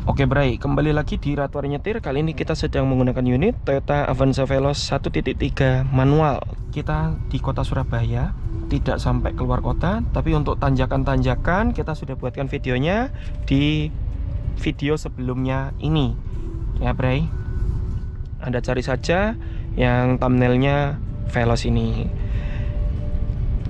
Oke Bray, kembali lagi di Ratu Nyetir. Kali ini kita sedang menggunakan unit Toyota Avanza Veloz 1.3 manual. Kita di kota Surabaya, tidak sampai keluar kota, tapi untuk tanjakan-tanjakan kita sudah buatkan videonya di video sebelumnya ini. Ya Bray, Anda cari saja yang thumbnailnya Veloz ini.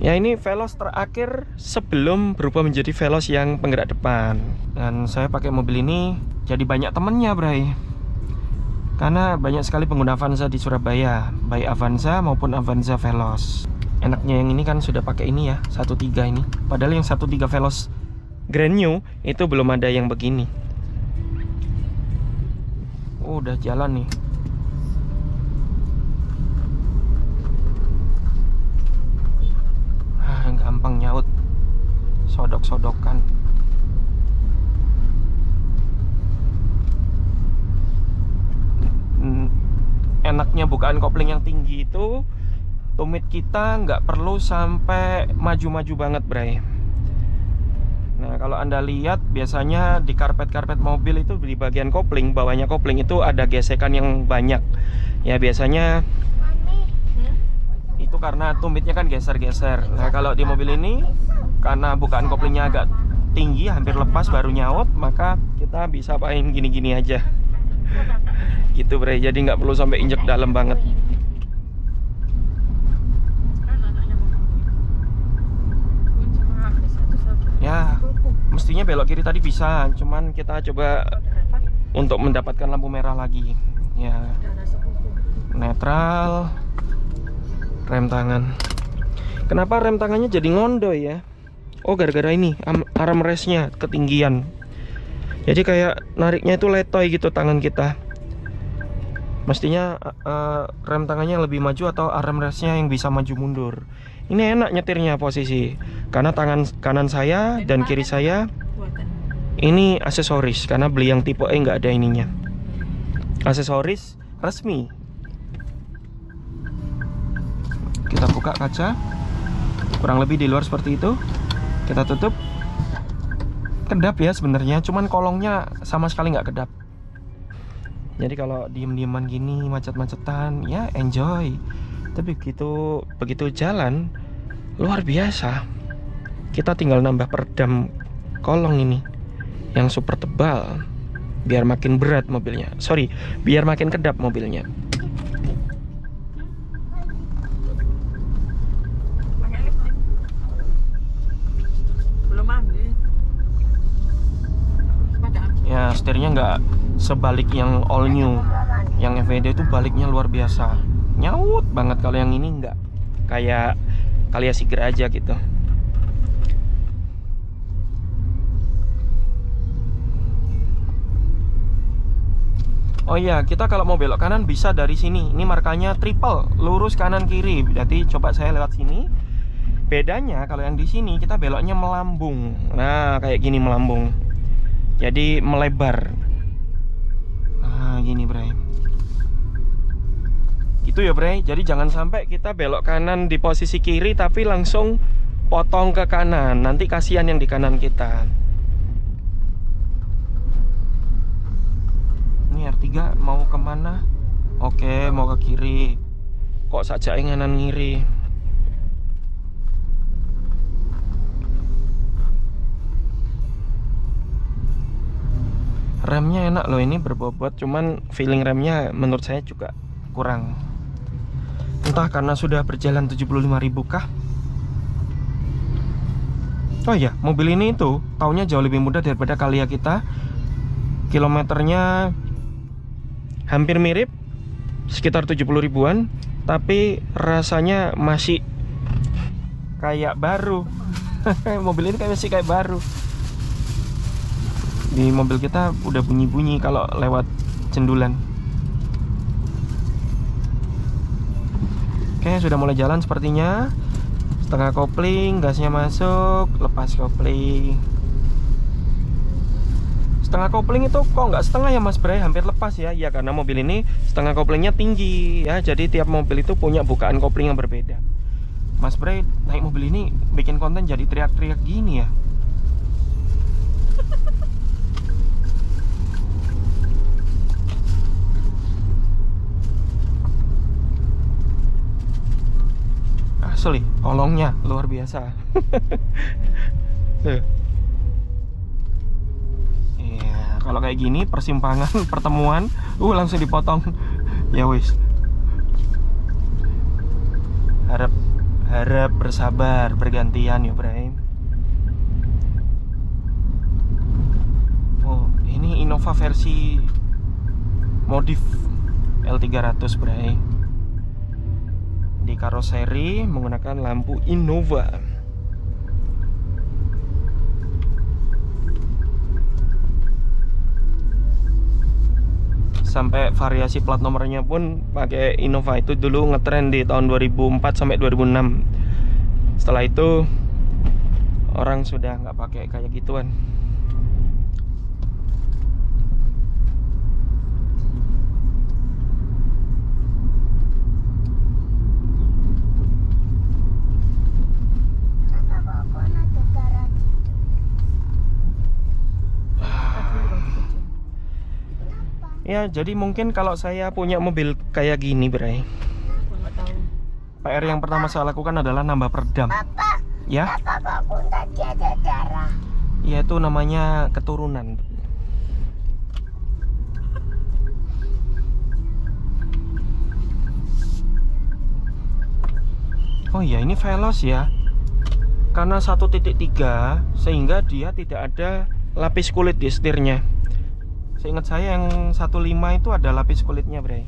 Ya, ini Veloz terakhir sebelum berubah menjadi Veloz yang penggerak depan. Dan saya pakai mobil ini jadi banyak temennya Bray, karena banyak sekali pengguna Avanza di Surabaya, baik Avanza maupun Avanza Veloz. Enaknya yang ini kan sudah pakai ini ya, 1.3 ini. Padahal yang 1.3 Veloz Grand New itu belum ada yang begini. Oh, udah jalan nih. Gampang nyaut, sodok-sodokan. Enaknya bukaan kopling yang tinggi itu, tumit kita nggak perlu sampai maju-maju banget Bray. Nah, kalau Anda lihat biasanya di karpet-karpet mobil itu di bagian kopling, bawahnya kopling itu ada gesekan yang banyak. Ya biasanya itu karena tumitnya kan geser-geser. Nah, kalau di mobil ini karena bukaan koplingnya agak tinggi, hampir lepas baru nyaut, maka kita bisa main gini-gini aja. Gitu Bray, jadi nggak perlu sampai injek dalam banget. Ya, mestinya belok kiri tadi bisa, cuman kita coba untuk mendapatkan lampu merah lagi. Ya, netral, rem tangan. Kenapa rem tangannya jadi ngondoy ya? Oh, gara-gara ini armrestnya ketinggian. Jadi kayak nariknya itu letoy gitu tangan kita. Mestinya rem tangannya lebih maju atau armrestnya yang bisa maju mundur. Ini enak nyetirnya posisi, karena tangan kanan saya dan kiri saya ini aksesoris, karena beli yang tipe E nggak ada ininya. Aksesoris resmi. Kita buka kaca, kurang lebih di luar seperti itu. Kita tutup. Kedap ya sebenarnya, cuman kolongnya sama sekali nggak kedap. Jadi kalau diem-dieman gini, macet-macetan, ya enjoy. Tapi begitu jalan, luar biasa. Kita tinggal nambah peredam kolong ini yang super tebal, biar makin berat mobilnya. Sorry, biar makin kedap mobilnya. Ya, setirnya nggak sebalik yang all new. Yang FWD itu baliknya luar biasa, nyaut banget. Kalau yang ini nggak, kayak Calya Siger aja gitu. Oh iya, kita kalau mau belok kanan bisa dari sini. Ini markanya triple, lurus kanan kiri. Berarti coba saya lewat sini. Bedanya kalau yang di sini kita beloknya melambung. Nah, kayak gini melambung. Jadi melebar. Nah, gini Bray. Gitu ya Bray. Jadi jangan sampai kita belok kanan di posisi kiri tapi langsung potong ke kanan. Nanti kasihan yang di kanan kita. Ini R3 mau kemana? Oke, mau ke kiri. Kok saja kanan ngiri. Remnya enak loh, ini berbobot, cuman feeling remnya menurut saya juga kurang. Entah karena sudah berjalan 75.000 kah? Oh iya, mobil ini itu tahunnya jauh lebih mudah daripada Calya kita. Kilometernya hampir mirip, sekitar 70 ribuan, tapi rasanya masih kayak baru. Mobil ini masih kayak baru. Di mobil kita udah bunyi-bunyi kalau lewat cendulan. Oke, sudah mulai jalan sepertinya. Setengah kopling, gasnya masuk, lepas kopling. Setengah kopling itu kok nggak setengah ya Mas Bray, hampir lepas ya. Ya karena mobil ini setengah koplingnya tinggi ya. Jadi tiap mobil itu punya bukaan kopling yang berbeda. Mas Bray naik mobil ini bikin konten jadi teriak-teriak gini ya. asli kolongnya luar biasa. Tuh. Iya, kalau kayak gini persimpangan pertemuan langsung dipotong. Ya wis, harap bersabar, bergantian ya Bray. Oh, ini Innova versi modif L300 Bray. Di karoseri menggunakan lampu Innova. Sampai variasi plat nomornya pun pakai Innova. Itu dulu ngetren di tahun 2004 sampai 2006. Setelah itu orang sudah nggak pakai kayak gituan. Ya, jadi mungkin kalau saya punya mobil kayak gini, Bray. PR yang pertama saya lakukan adalah nambah peredam. Papa, Ya, Papa pun tadi ada darah. ya itu namanya keturunan. Oh iya, ini Veloz ya. Karena 1.3 sehingga dia tidak ada lapis kulit di setirnya. Seingat saya yang 1.5 itu ada lapis kulitnya, Bray.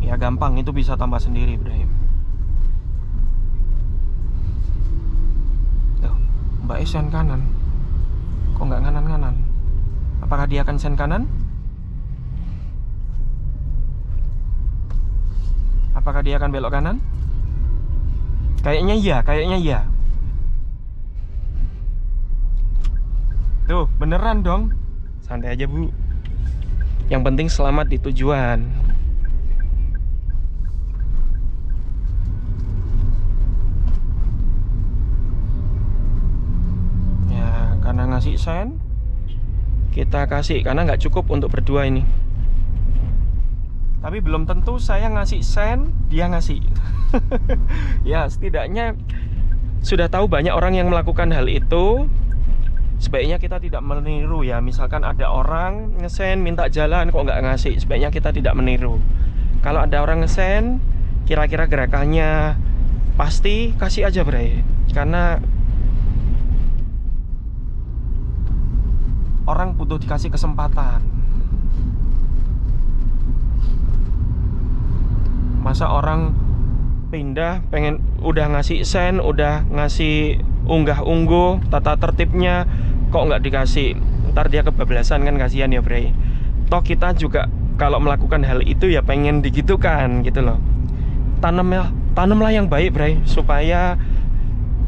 Ya gampang, itu bisa tambah sendiri, Bray. Tuh, Mbak E sen kanan. Kok nggak nganan-nganan? Apakah dia akan sen kanan? Apakah dia akan belok kanan? Kayaknya iya, kayaknya iya. Tuh, beneran dong. Santai aja, Bu. Yang penting selamat di tujuan. Ya, karena ngasih sen, kita kasih. Karena nggak cukup untuk berdua ini. Tapi belum tentu saya ngasih sen, dia ngasih. Ya, setidaknya sudah tahu banyak orang yang melakukan hal itu. Sebaiknya kita tidak meniru ya. Misalkan ada orang ngesen minta jalan kok nggak ngasih, sebaiknya kita tidak meniru. Kalau ada orang ngesen kira-kira gerakannya pasti, kasih aja, Bray. Karena orang butuh dikasih kesempatan. Masa orang pindah pengen udah ngasih sen, udah ngasih unggah-ungguh tata tertibnya, kok nggak dikasih, ntar dia kebablasan kan, kasihan ya, Bray. Toh kita juga kalau melakukan hal itu ya pengen digitukan gitu loh. Tanamlah yang baik, Bray, supaya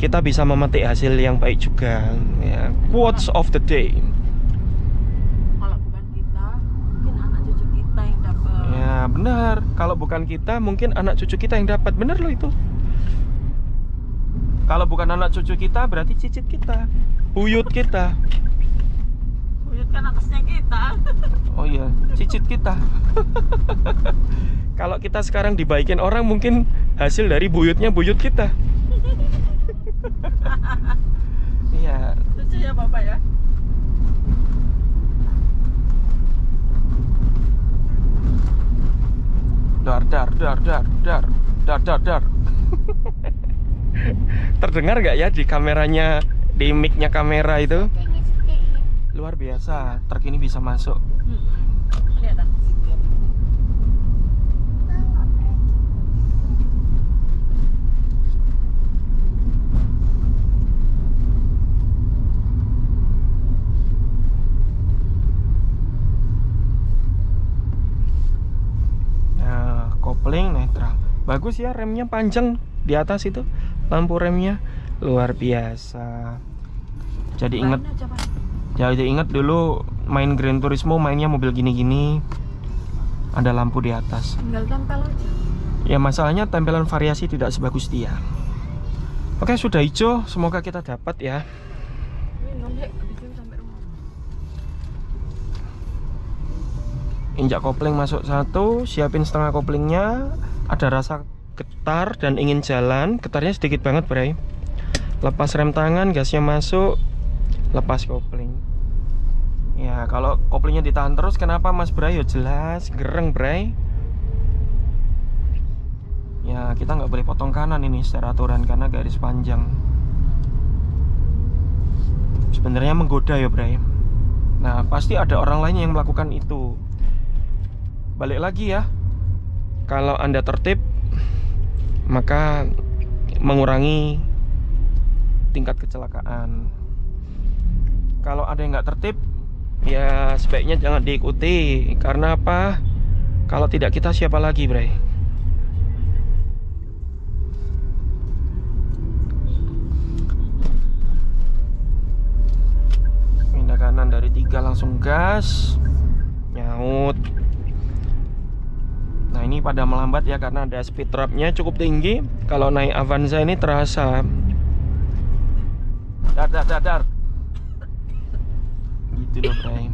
kita bisa memetik hasil yang baik juga ya. Quotes of the day. Kalau bukan kita, mungkin anak cucu kita yang dapat. Ya benar, kalau bukan kita mungkin anak cucu kita yang dapat. Bener loh itu. Kalau bukan anak cucu kita berarti cicit kita, buyut kita. Buyut kan atasnya kita. Oh iya, cicit kita. Kalau kita sekarang dibaikin orang, mungkin hasil dari buyutnya buyut kita. Iya. Lucu ya Bapak ya. Dar. Terdengar nggak ya di kameranya, di mic-nya kamera itu? Luar biasa, truk ini bisa masuk. Lihat kan. Nah, kopling netral. Bagus ya, remnya panjang di atas itu. Lampu remnya luar biasa. Jadi ingat dulu main Gran Turismo, mainnya mobil gini-gini, ada lampu di atas. Tinggal tempel aja. Ya masalahnya tempelan variasi tidak sebagus dia. Oke, sudah hijau, semoga kita dapat ya. Minum dek, habis ini sampai rumah. Injak kopling masuk 1, siapin setengah koplingnya. Ada rasa getar dan ingin jalan. Getarnya sedikit banget, Bray. Lepas rem tangan, gasnya masuk, lepas kopling. Ya, kalau koplingnya ditahan terus, kenapa Mas Bray? Ya jelas, gereng, Bray. Ya, kita nggak boleh potong kanan ini secara aturan karena garis panjang. Sebenarnya menggoda ya, Bray. Nah, pasti ada orang lain yang melakukan itu. Balik lagi ya, kalau Anda tertib, maka mengurangi tingkat kecelakaan. Kalau ada yang nggak tertib, ya sebaiknya jangan diikuti. Karena apa? Kalau tidak kita siapa lagi, Bray? Pindah kanan dari 3 langsung gas, nyaut. Nah, ini pada melambat ya karena ada speed trapnya cukup tinggi. Kalau naik Avanza ini terasa. Dar. Gitu loh, Bray.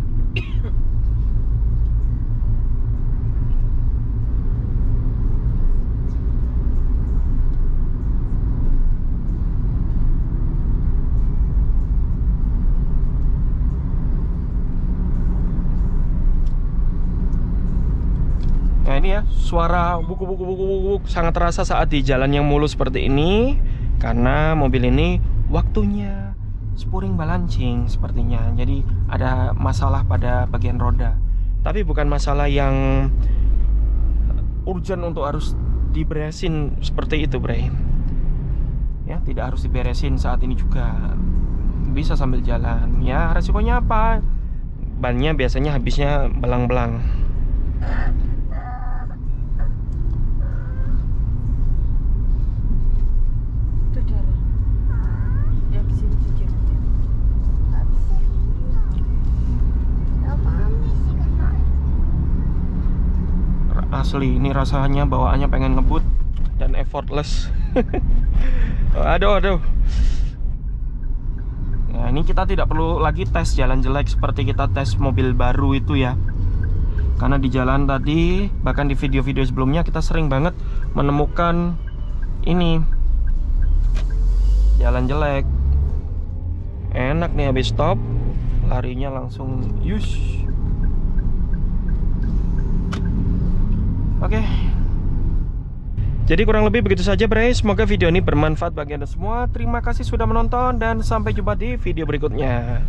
Nah, ini ya, suara buk sangat terasa saat di jalan yang mulus seperti ini. Karena mobil ini waktunya spring balancing sepertinya. Jadi ada masalah pada bagian roda. Tapi bukan masalah yang urgent untuk harus diberesin seperti itu, Bray. Ya, tidak harus diberesin saat ini juga. Bisa sambil jalan. Ya, resikonya apa? Bannya biasanya habisnya belang-belang. Asli, ini rasanya bawaannya pengen ngebut dan effortless. Aduh. Nah, ini kita tidak perlu lagi tes jalan jelek seperti kita tes mobil baru itu ya. Karena di jalan tadi, bahkan di video-video sebelumnya kita sering banget menemukan ini jalan jelek. Enak nih habis stop, larinya langsung yush. Oke. Jadi kurang lebih begitu saja, Bray. Semoga video ini bermanfaat bagi Anda semua. Terima kasih sudah menonton dan sampai jumpa di video berikutnya.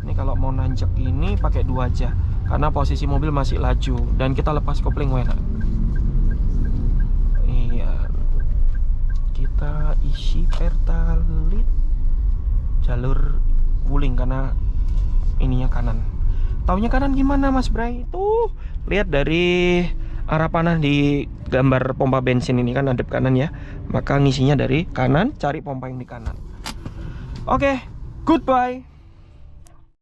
Ini kalau mau nanjak ini pakai 2 aja karena posisi mobil masih laju dan kita lepas kopling enak. Iya. Kita isi pertalit jalur wuling karena ininya kanan. Taunya kanan gimana, Mas Bray? Tuh, lihat dari arah panah di gambar pompa bensin ini kan hadap kanan ya. Maka ngisinya dari kanan, cari pompa yang di kanan. Oke, goodbye.